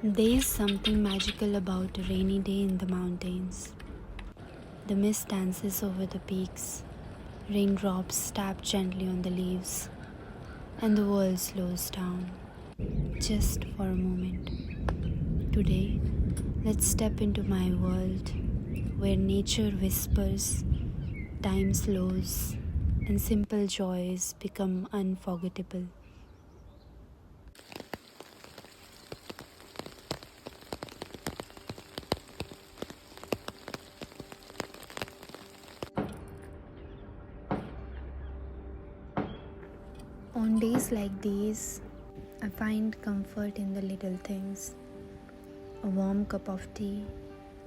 There is something magical about a rainy day in the mountains. The mist dances over the peaks, raindrops tap gently on the leaves, and the world slows down just for a moment. Today, let's step into my world where nature whispers, time slows, and simple joys become unforgettable. On days like these, I find comfort in the little things. A warm cup of tea,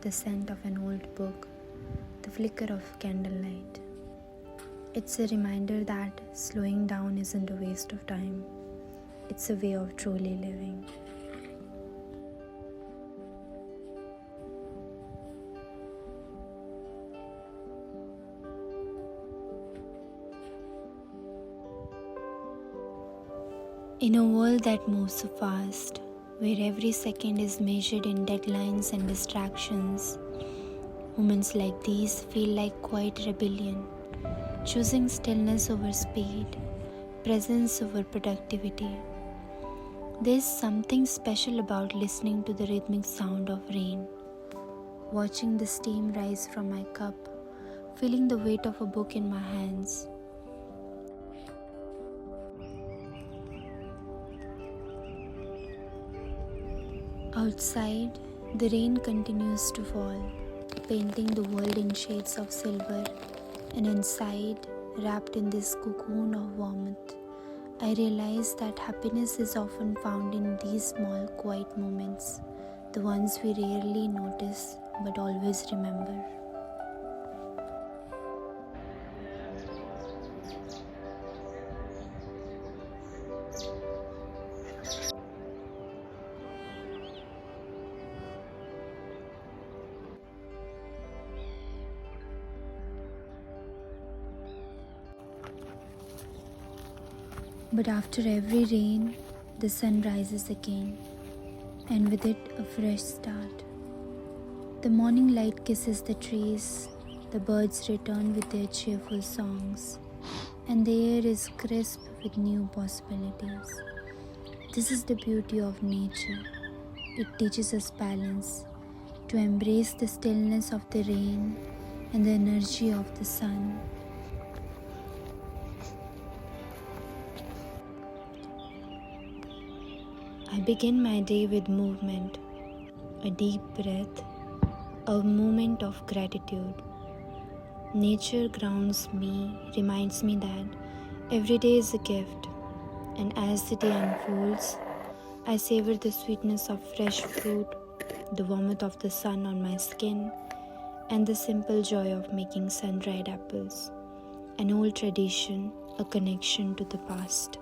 the scent of an old book, the flicker of candlelight. It's a reminder that slowing down isn't a waste of time. It's a way of truly living. In a world that moves so fast, where every second is measured in deadlines and distractions, moments like these feel like quiet rebellion, choosing stillness over speed, presence over productivity. There's something special about listening to the rhythmic sound of rain, watching the steam rise from my cup, feeling the weight of a book in my hands. Outside, the rain continues to fall, painting the world in shades of silver, and inside, wrapped in this cocoon of warmth, I realize that happiness is often found in these small, quiet moments, the ones we rarely notice but always remember. But after every rain, the sun rises again, and with it a fresh start. The morning light kisses the trees, the birds return with their cheerful songs, and the air is crisp with new possibilities. This is the beauty of nature. It teaches us balance, to embrace the stillness of the rain and the energy of the sun. I begin my day with movement, a deep breath, a moment of gratitude. Nature grounds me, reminds me that every day is a gift, and as the day unfolds, I savor the sweetness of fresh fruit, the warmth of the sun on my skin, and the simple joy of making sun-dried apples, an old tradition, a connection to the past.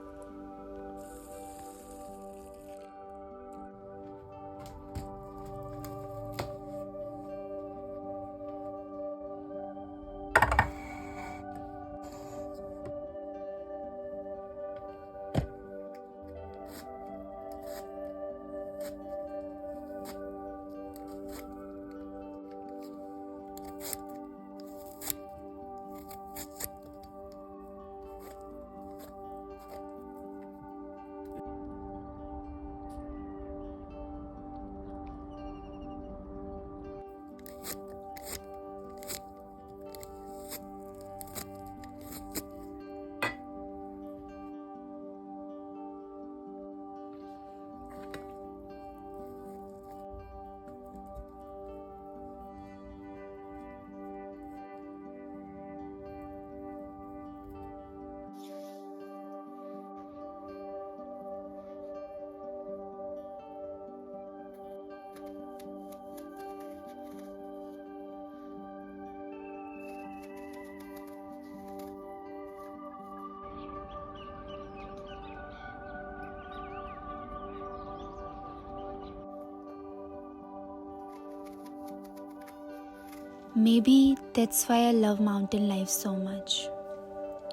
Maybe that's why I love mountain life so much.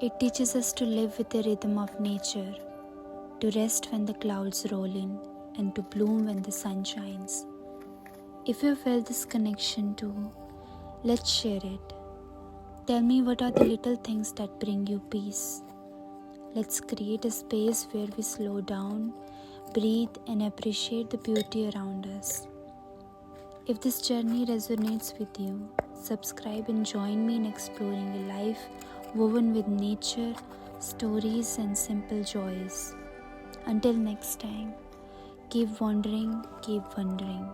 It teaches us to live with the rhythm of nature, to rest when the clouds roll in, and to bloom when the sun shines. If you felt this connection too, let's share it. Tell me, what are the little things that bring you peace? Let's create a space where we slow down, breathe, and appreciate the beauty around us. If this journey resonates with you, subscribe and join me in exploring a life woven with nature, stories, and simple joys. Until next time, keep wandering, keep wondering.